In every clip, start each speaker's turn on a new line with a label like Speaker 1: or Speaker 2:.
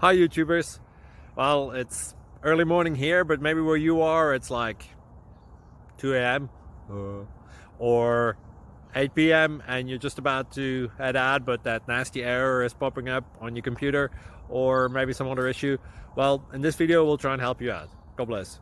Speaker 1: Hi YouTubers. Well, it's early morning here, but maybe where you are it's like 2 a.m. or 8 p.m. and you're just about to head out, but that nasty error is popping up on your computer, or maybe some other issue. Well, in this video we'll try and help you out. God bless.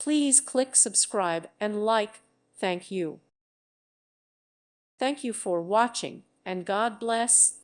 Speaker 2: Please click subscribe and like. Thank you. Thank you for watching, and God bless.